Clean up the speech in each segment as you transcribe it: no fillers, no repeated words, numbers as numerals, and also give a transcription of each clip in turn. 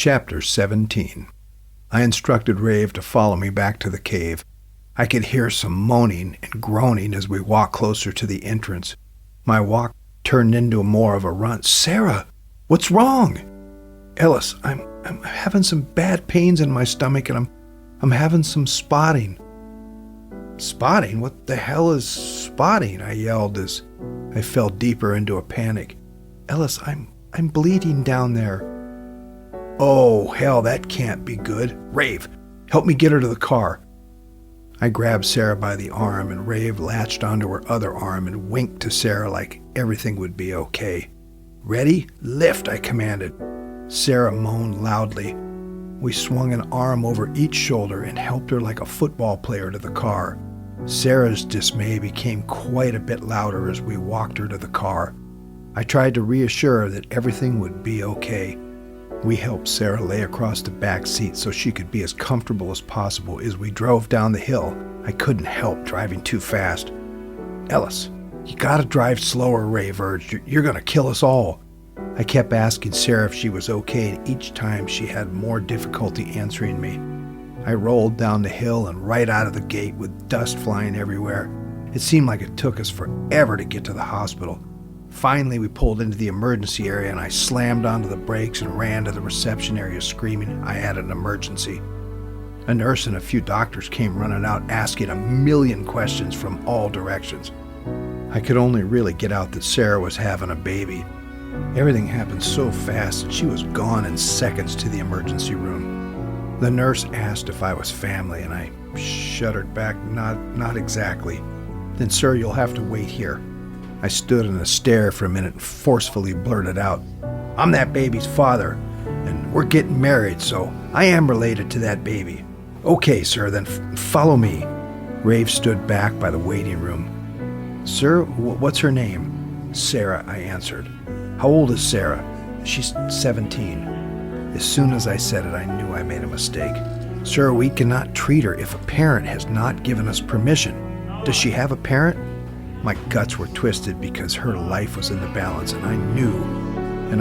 Chapter 17. I instructed Rave to follow me back to the cave. I could hear some moaning and groaning as we walked closer to the entrance. My walk turned into more of a run. "Sarah, what's wrong?" "Ellis, I'm having some bad pains in my stomach and I'm having some spotting." "Spotting? What the hell is spotting?" I yelled as I fell deeper into a panic. "Ellis, I'm bleeding down there." "Oh, hell, that can't be good. Rave, help me get her to the car." I grabbed Sarah by the arm, and Rave latched onto her other arm and winked to Sarah like everything would be okay. "Ready? Lift," I commanded. Sarah moaned loudly. We swung an arm over each shoulder and helped her like a football player to the car. Sarah's dismay became quite a bit louder as we walked her to the car. I tried to reassure her that everything would be okay. We helped Sarah lay across the back seat so she could be as comfortable as possible as we drove down the hill. I couldn't help driving too fast. "Ellis, you gotta drive slower," Rave urged. "You're gonna kill us all." I kept asking Sarah if she was okay, and each time she had more difficulty answering me. I rolled down the hill and right out of the gate with dust flying everywhere. It seemed like it took us forever to get to the hospital. Finally, we pulled into the emergency area and I slammed onto the brakes and ran to the reception area screaming I had an emergency. A nurse and a few doctors came running out asking a million questions from all directions. I could only really get out that Sarah was having a baby. Everything happened so fast that she was gone in seconds to the emergency room. The nurse asked if I was family and I shuddered back, not exactly. "Then, sir, you'll have to wait here." I stood in a stare for a minute and forcefully blurted out, "I'm that baby's father, and we're getting married, so I am related to that baby." "Okay, sir, then follow me." Rave stood back by the waiting room. "Sir, what's her name?" "Sarah," I answered. "How old is Sarah?" "She's 17. As soon as I said it, I knew I made a mistake. "Sir, we cannot treat her if a parent has not given us permission. Does she have a parent?" My guts were twisted because her life was in the balance, and I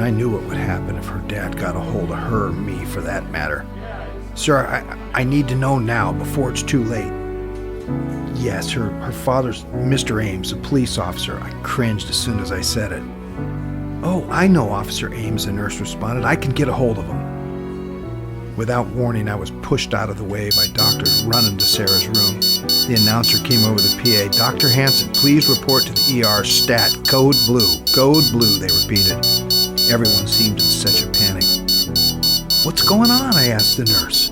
knew what would happen if her dad got a hold of her or me for that matter. "Sir, I need to know now, before it's too late." "Yes, her father's Mr. Ames, a police officer." I cringed as soon as I said it. "Oh, I know Officer Ames," the nurse responded. "I can get a hold of him." Without warning, I was pushed out of the way by doctors running to Sarah's room. The announcer came over the PA. "Dr. Hansen, please report to the ER stat, code blue. Code blue," they repeated. Everyone seemed in such a panic. "What's going on?" I asked the nurse.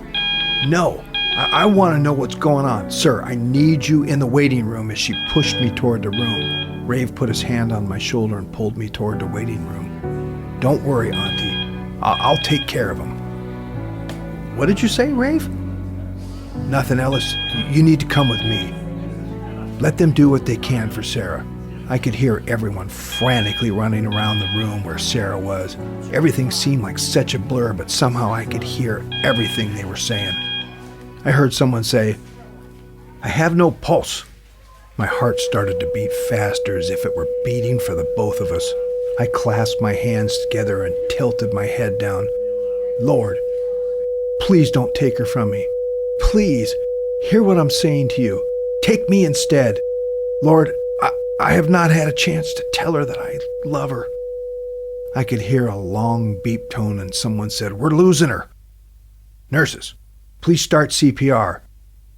"No, I want to know what's going on. Sir, I need you in the waiting room," as she pushed me toward the room. Rave put his hand on my shoulder and pulled me toward the waiting room. "Don't worry, Auntie. I'll take care of him." "What did you say, Rave?" "Nothing, Ellis. You need to come with me. Let them do what they can for Sarah." I could hear everyone frantically running around the room where Sarah was. Everything seemed like such a blur, but somehow I could hear everything they were saying. I heard someone say, "I have no pulse." My heart started to beat faster, as if it were beating for the both of us. I clasped my hands together and tilted my head down. "Lord, please don't take her from me. Please, hear what I'm saying to you. Take me instead. Lord, I have not had a chance to tell her that I love her." I could hear a long beep tone and someone said, "We're losing her. Nurses, please start CPR.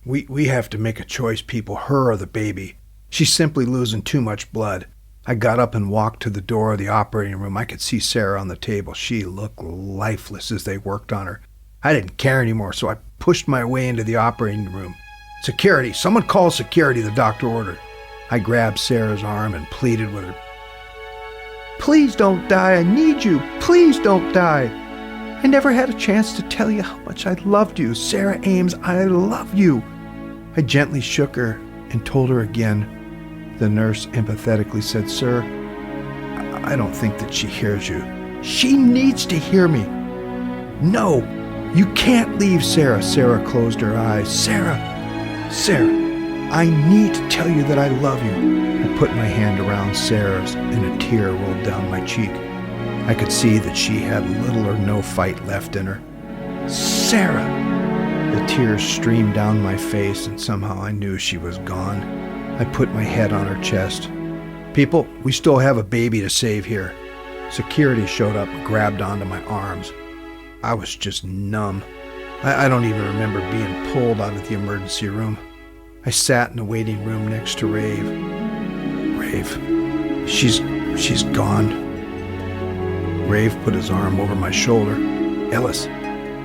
We have to make a choice, people, her or the baby. She's simply losing too much blood." I got up and walked to the door of the operating room. I could see Sarah on the table. She looked lifeless as they worked on her. I didn't care anymore, so I pushed my way into the operating room. "Security! Someone call security," the doctor ordered. I grabbed Sarah's arm and pleaded with her. "Please don't die. I need you. Please don't die. I never had a chance to tell you how much I loved you. Sarah Ames, I love you." I gently shook her and told her again. The nurse empathetically said, "Sir, I don't think that she hears you." "She needs to hear me." "No, you can't leave Sarah." Sarah closed her eyes. Sarah, I need to tell you that I love you." I put my hand around Sarah's and a tear rolled down my cheek. I could see that she had little or no fight left in her. Sarah! The tears streamed down my face, and somehow I knew she was gone. I put my head on her chest. People, we still have a baby to save here. Security showed up and grabbed onto my arms. I was just numb. I don't even remember being pulled out of the emergency room. I sat in the waiting room next to Rave. Rave, she's gone. Rave put his arm over my shoulder. Ellis,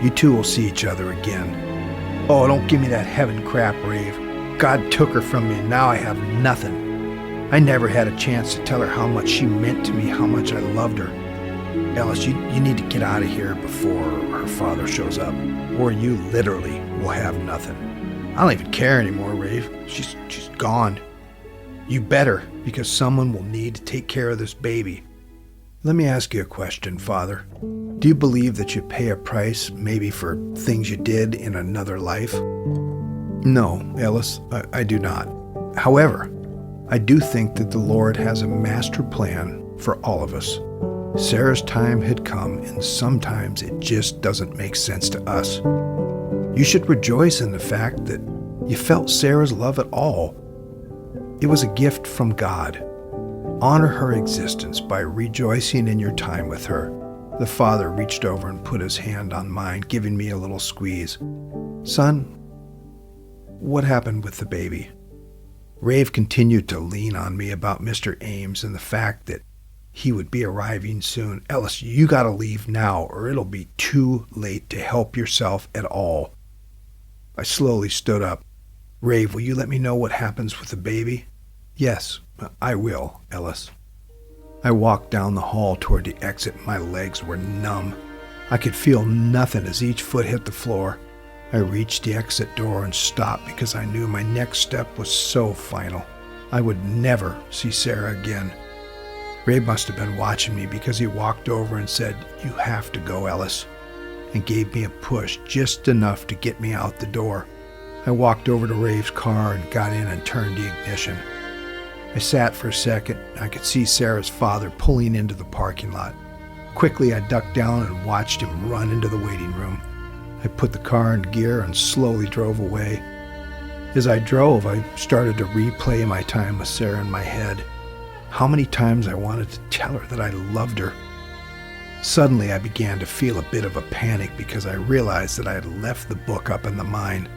you two will see each other again. Oh, don't give me that heaven crap, Rave. God took her from me and now I have nothing. I never had a chance to tell her how much she meant to me, how much I loved her. Ellis, you need to get out of here before her father shows up, or you literally will have nothing. I don't even care anymore, Rave. She's gone. You better, because someone will need to take care of this baby. Let me ask you a question, Father. Do you believe that you pay a price, maybe for things you did in another life? No, Ellis, I do not. However, I do think that the Lord has a master plan for all of us. Sarah's time had come, and sometimes it just doesn't make sense to us. You should rejoice in the fact that you felt Sarah's love at all. It was a gift from God. Honor her existence by rejoicing in your time with her. The father reached over and put his hand on mine, giving me a little squeeze. Son, what happened with the baby? Rave continued to lean on me about Mr. Ames and the fact that he would be arriving soon. Ellis, you gotta leave now or it'll be too late to help yourself at all. I slowly stood up. Rave, will you let me know what happens with the baby? Yes, I will, Ellis. I walked down the hall toward the exit. My legs were numb. I could feel nothing as each foot hit the floor. I reached the exit door and stopped because I knew my next step was so final. I would never see Sarah again. Ray must have been watching me because he walked over and said, "You have to go, Ellis," and gave me a push just enough to get me out the door. I walked over to Rave's car and got in and turned the ignition. I sat for a second. I could see Sarah's father pulling into the parking lot. Quickly, I ducked down and watched him run into the waiting room. I put the car in gear and slowly drove away. As I drove, I started to replay my time with Sarah in my head. How many times I wanted to tell her that I loved her. Suddenly, I began to feel a bit of a panic because I realized that I had left the book up in the mine.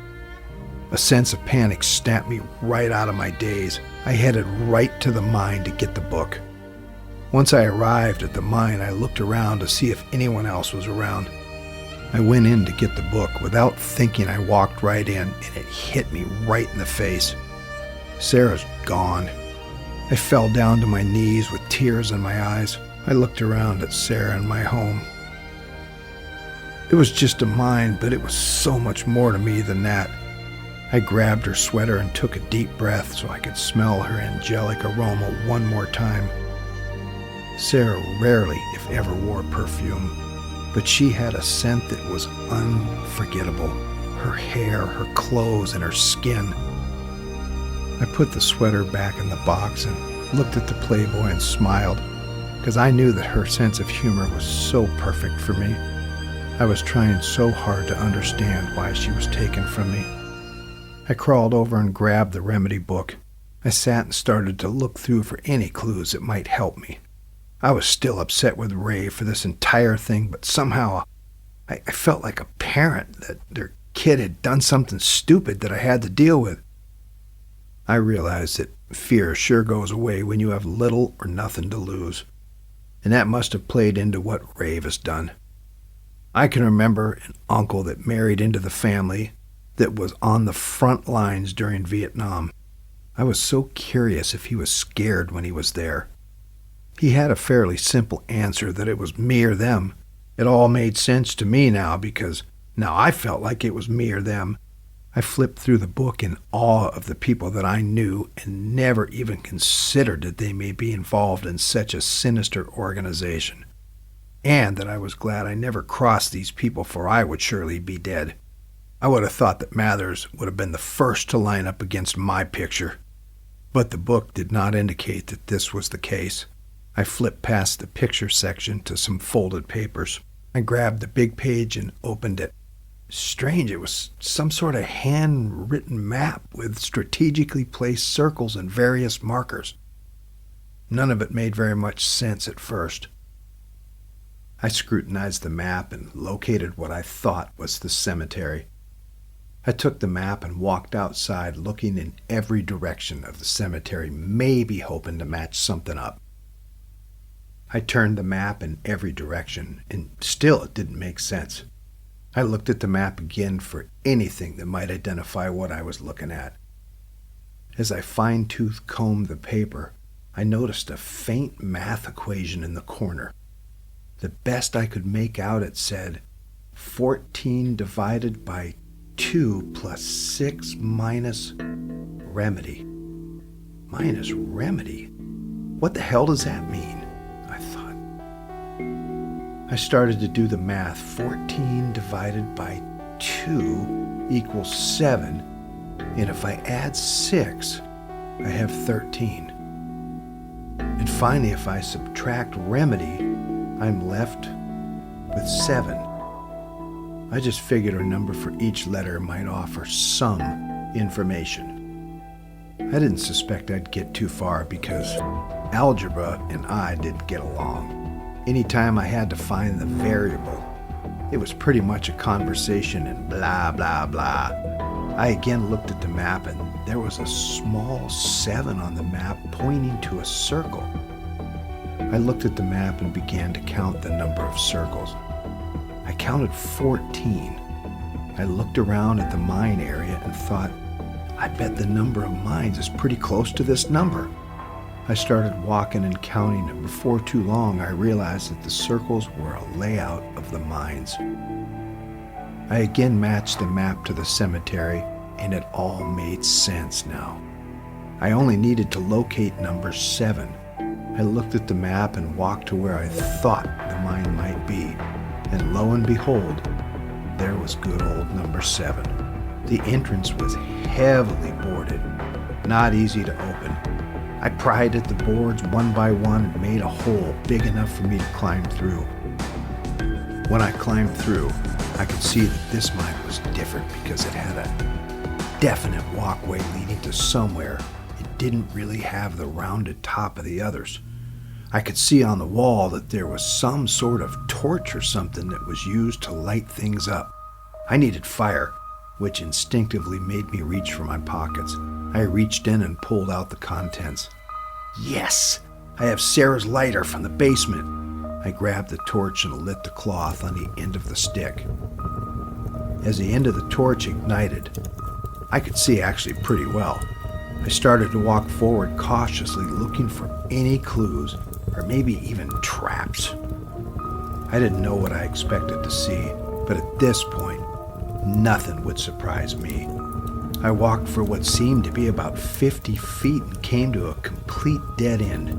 A sense of panic snapped me right out of my daze. I headed right to the mine to get the book. Once I arrived at the mine, I looked around to see if anyone else was around. I went in to get the book. Without thinking, I walked right in, and it hit me right in the face. Sarah's gone. I fell down to my knees with tears in my eyes. I looked around at Sarah and my home. It was just a mine, but it was so much more to me than that. I grabbed her sweater and took a deep breath so I could smell her angelic aroma one more time. Sarah rarely, if ever, wore perfume, but she had a scent that was unforgettable. Her hair, her clothes, and her skin. I put the sweater back in the box and looked at the Playboy and smiled, because I knew that her sense of humor was so perfect for me. I was trying so hard to understand why she was taken from me. I crawled over and grabbed the remedy book. I sat and started to look through for any clues that might help me. I was still upset with Ray for this entire thing, but somehow I felt like a parent that their kid had done something stupid that I had to deal with. I realized that fear sure goes away when you have little or nothing to lose, and that must have played into what Rave has done. I can remember an uncle that married into the family that was on the front lines during Vietnam. I was so curious if he was scared when he was there. He had a fairly simple answer that it was me or them. It all made sense to me now because now I felt like it was me or them. I flipped through the book in awe of the people that I knew and never even considered that they may be involved in such a sinister organization. And that I was glad I never crossed these people, for I would surely be dead. I would have thought that Mathers would have been the first to line up against my picture. But the book did not indicate that this was the case. I flipped past the picture section to some folded papers. I grabbed the big page and opened it. strange. It was some sort of handwritten map with strategically placed circles and various markers. None of it made very much sense at first. I scrutinized the map and located what I thought was the cemetery. I took the map and walked outside, looking in every direction of the cemetery, maybe hoping to match something up. I turned the map in every direction, and still it didn't make sense. I looked at the map again for anything that might identify what I was looking at. As I fine-tooth combed the paper, I noticed a faint math equation in the corner. The best I could make out, it said 14 divided by 2 plus 6 minus remedy. Minus remedy? What the hell does that mean? I thought. I started to do the math. 14 divided by 2 equals 7, and if I add 6, I have 13. And finally, if I subtract remedy, I'm left with 7. I just figured a number for each letter might offer some information. I didn't suspect I'd get too far because algebra and I didn't get along. Anytime I had to find the variable, it was pretty much a conversation and blah, blah, blah. I again looked at the map and there was a small 7 on the map pointing to a circle. I looked at the map and began to count the number of circles. I counted 14. I looked around at the mine area and thought, I bet the number of mines is pretty close to this number. I started walking and counting, and before too long I realized that the circles were a layout of the mines. I again matched the map to the cemetery, and it all made sense now. I only needed to locate number 7. I looked at the map and walked to where I thought the mine might be. And lo and behold, there was good old number 7. The entrance was heavily boarded, not easy to open. I pried at the boards one by one and made a hole big enough for me to climb through. When I climbed through, I could see that this mine was different because it had a definite walkway leading to somewhere. It didn't really have the rounded top of the others. I could see on the wall that there was some sort of torch or something that was used to light things up. I needed fire, which instinctively made me reach for my pockets. I reached in and pulled out the contents. Yes! I have Sarah's lighter from the basement. I grabbed the torch and lit the cloth on the end of the stick. As the end of the torch ignited, I could see actually pretty well. I started to walk forward cautiously, looking for any clues, or maybe even traps. I didn't know what I expected to see, but at this point, nothing would surprise me. I walked for what seemed to be about 50 feet and came to a complete dead end.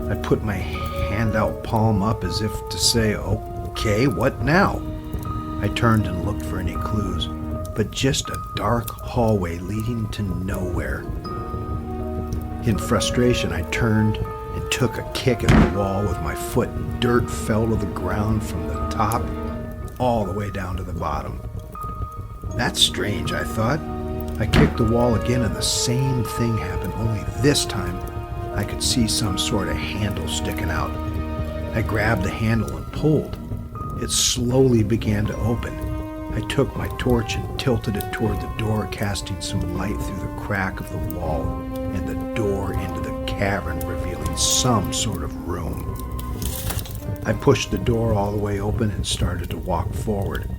I put my hand out, palm up, as if to say, okay, what now? I turned and looked for any clues, but just a dark hallway leading to nowhere. In frustration, I turned and took a kick at the wall with my foot. Dirt fell to the ground from the top all the way down to the bottom. That's strange, I thought. I kicked the wall again and the same thing happened, only this time I could see some sort of handle sticking out. I grabbed the handle and pulled. It slowly began to open. I took my torch and tilted it toward the door, casting some light through the crack of the wall and the door into the cavern, revealing some sort of room. I pushed the door all the way open and started to walk forward.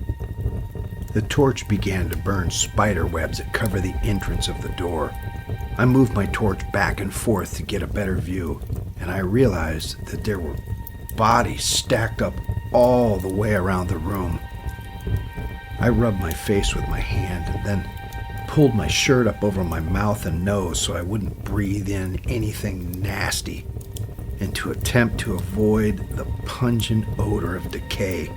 The torch began to burn spider webs that covered the entrance of the door. I moved my torch back and forth to get a better view, and I realized that there were bodies stacked up all the way around the room. I rubbed my face with my hand and then pulled my shirt up over my mouth and nose so I wouldn't breathe in anything nasty, and to attempt to avoid the pungent odor of decay.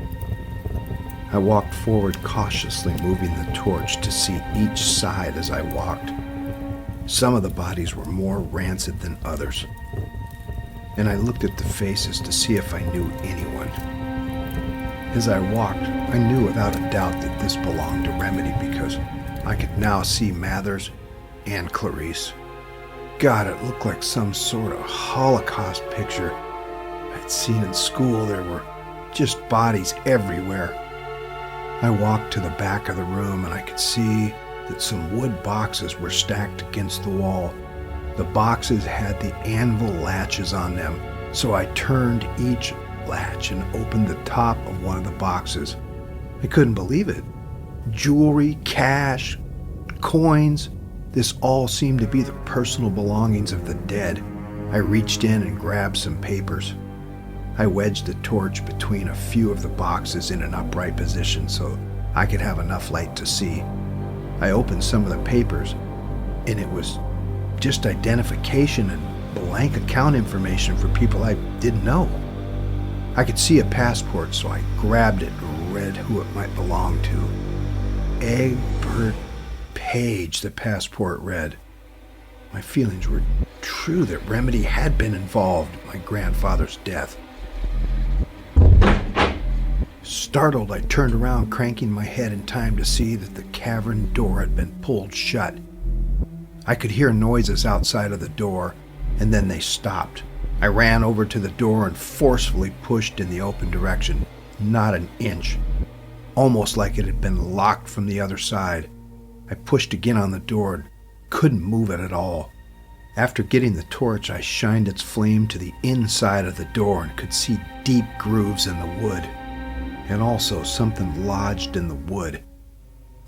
I walked forward cautiously, moving the torch to see each side as I walked. Some of the bodies were more rancid than others, and I looked at the faces to see if I knew anyone. As I walked, I knew without a doubt that this belonged to Remedy because I could now see Mathers and Clarice. God, it looked like some sort of Holocaust picture I'd seen in school. There were just bodies everywhere. I walked to the back of the room and I could see that some wood boxes were stacked against the wall. The boxes had the anvil latches on them, so I turned each latch and opened the top of one of the boxes. I couldn't believe it. Jewelry, cash, coins, this all seemed to be the personal belongings of the dead. I reached in and grabbed some papers. I wedged the torch between a few of the boxes in an upright position so I could have enough light to see. I opened some of the papers, and it was just identification and blank account information for people I didn't know. I could see a passport, so I grabbed it and read who it might belong to. Egbert Page, the passport read. My feelings were true that Remedy had been involved in my grandfather's death. Startled, I turned around, cranking my head in time to see that the cavern door had been pulled shut. I could hear noises outside of the door, and then they stopped. I ran over to the door and forcefully pushed in the open direction, not an inch, almost like it had been locked from the other side. I pushed again on the door and couldn't move it at all. After getting the torch, I shined its flame to the inside of the door and could see deep grooves in the wood, and also something lodged in the wood.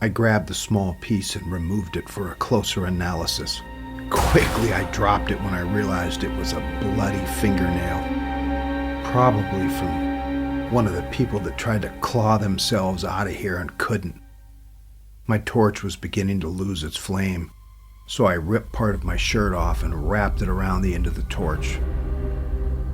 I grabbed the small piece and removed it for a closer analysis. Quickly, I dropped it when I realized it was a bloody fingernail, probably from one of the people that tried to claw themselves out of here and couldn't. My torch was beginning to lose its flame, so I ripped part of my shirt off and wrapped it around the end of the torch.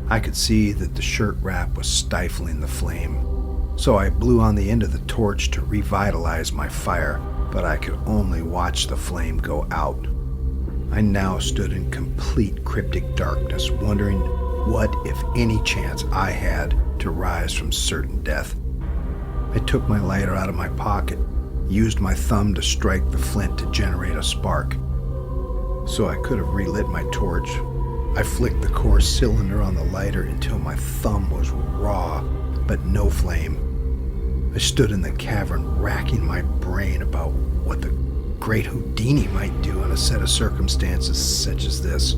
I could see that the shirt wrap was stifling the flame, so I blew on the end of the torch to revitalize my fire, but I could only watch the flame go out. I now stood in complete cryptic darkness, wondering what, if any, chance I had to rise from certain death. I took my lighter out of my pocket, used my thumb to strike the flint to generate a spark, so I could have relit my torch. I flicked the core cylinder on the lighter until my thumb was raw, but no flame. I stood in the cavern, racking my brain about what the great Houdini might do in a set of circumstances such as this.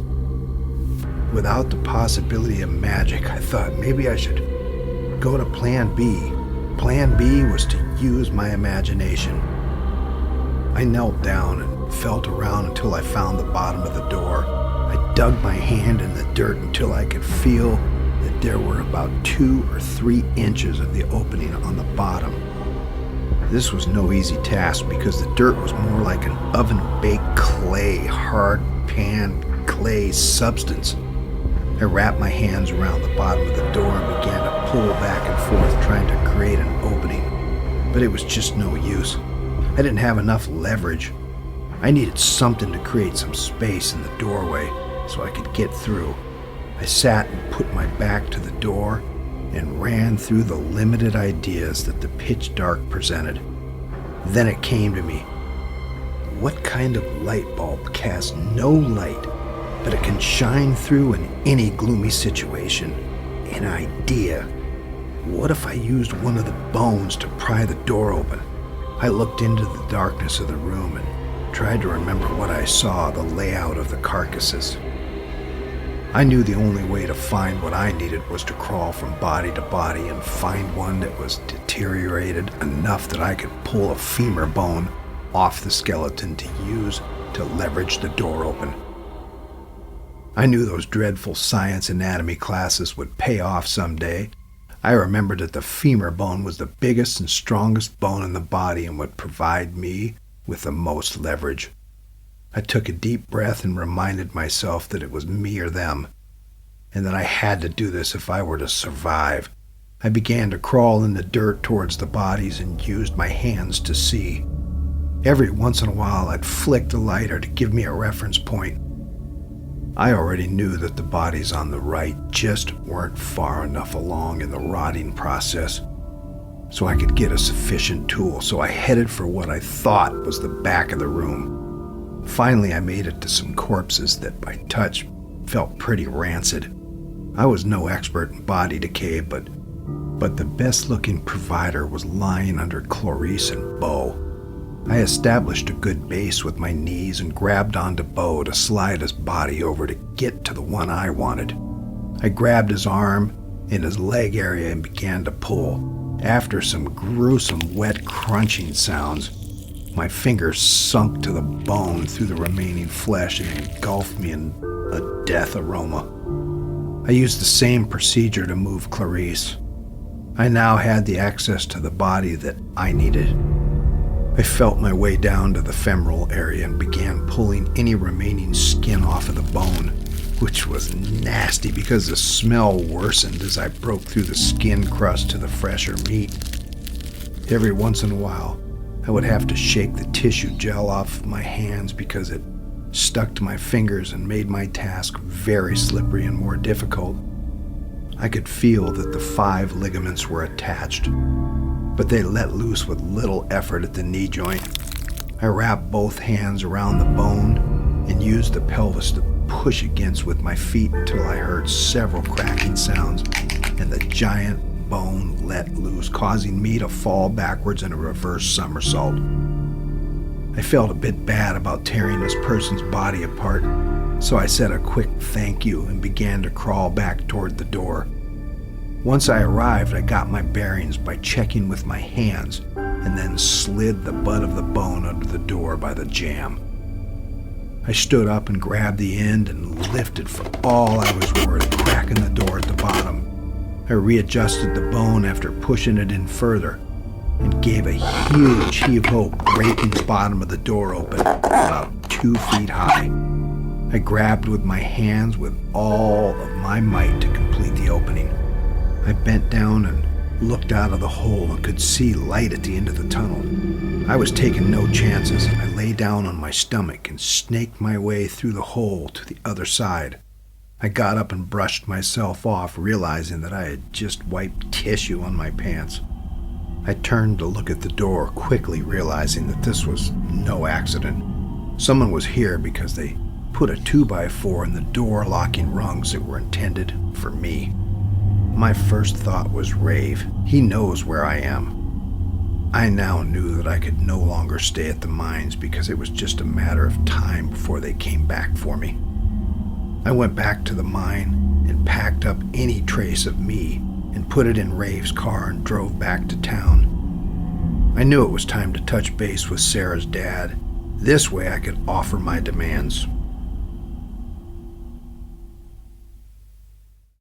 Without the possibility of magic, I thought maybe I should go to Plan B. Plan B was to use my imagination. I knelt down and felt around until I found the bottom of the door. I dug my hand in the dirt until I could feel that there were about 2 or 3 inches of the opening on the bottom. This was no easy task because the dirt was more like an oven-baked clay, hard pan clay substance. I wrapped my hands around the bottom of the door and began to pull back and forth, trying to create an opening. But it was just no use. I didn't have enough leverage. I needed something to create some space in the doorway so I could get through. I sat and put my back to the door and ran through the limited ideas that the pitch dark presented. Then it came to me. What kind of light bulb casts no light, but it can shine through in any gloomy situation? An idea. What if I used one of the bones to pry the door open? I looked into the darkness of the room and tried to remember what I saw, the layout of the carcasses. I knew the only way to find what I needed was to crawl from body to body and find one that was deteriorated enough that I could pull a femur bone off the skeleton to use to leverage the door open. I knew those dreadful science anatomy classes would pay off someday. I remembered that the femur bone was the biggest and strongest bone in the body and would provide me with the most leverage. I took a deep breath and reminded myself that it was me or them, and that I had to do this if I were to survive. I began to crawl in the dirt towards the bodies and used my hands to see. Every once in a while I'd flick the lighter to give me a reference point. I already knew that the bodies on the right just weren't far enough along in the rotting process. so I could get a sufficient tool, so I headed for what I thought was the back of the room. Finally, I made it to some corpses that by touch felt pretty rancid. I was no expert in body decay, but the best-looking provider was lying under Clarice and Bo. I established a good base with my knees and grabbed onto Bo to slide his body over to get to the one I wanted. I grabbed his arm in his leg area and began to pull. After some gruesome, wet crunching sounds, my fingers sunk to the bone through the remaining flesh and engulfed me in a death aroma. I used the same procedure to move Clarice. I now had the access to the body that I needed. I felt my way down to the femoral area and began pulling any remaining skin off of the bone, which was nasty because the smell worsened as I broke through the skin crust to the fresher meat. Every once in a while, I would have to shake the tissue gel off my hands because it stuck to my fingers and made my task very slippery and more difficult. I could feel that the 5 ligaments were attached, but they let loose with little effort at the knee joint. I wrapped both hands around the bone and used the pelvis to push against with my feet until I heard several cracking sounds and the giant bone let loose, causing me to fall backwards in a reverse somersault. I felt a bit bad about tearing this person's body apart, so I said a quick thank you and began to crawl back toward the door. Once I arrived, I got my bearings by checking with my hands and then slid the butt of the bone under the door by the jamb. I stood up and grabbed the end and lifted for all I was worth, cracking the door at the bottom. I readjusted the bone after pushing it in further and gave a huge heave-ho, breaking the bottom of the door open about 2 feet high. I grabbed with my hands with all of my might to complete the opening. I bent down and looked out of the hole and could see light at the end of the tunnel. I was taking no chances. I lay down on my stomach and snaked my way through the hole to the other side. I got up and brushed myself off, realizing that I had just wiped tissue on my pants. I turned to look at the door, quickly realizing that this was no accident. Someone was here because they put a 2x4 in the door locking rungs that were intended for me. My first thought was Rave. He knows where I am. I now knew that I could no longer stay at the mines because it was just a matter of time before they came back for me. I went back to the mine and packed up any trace of me and put it in Rave's car and drove back to town. I knew it was time to touch base with Sarah's dad. This way I could offer my demands.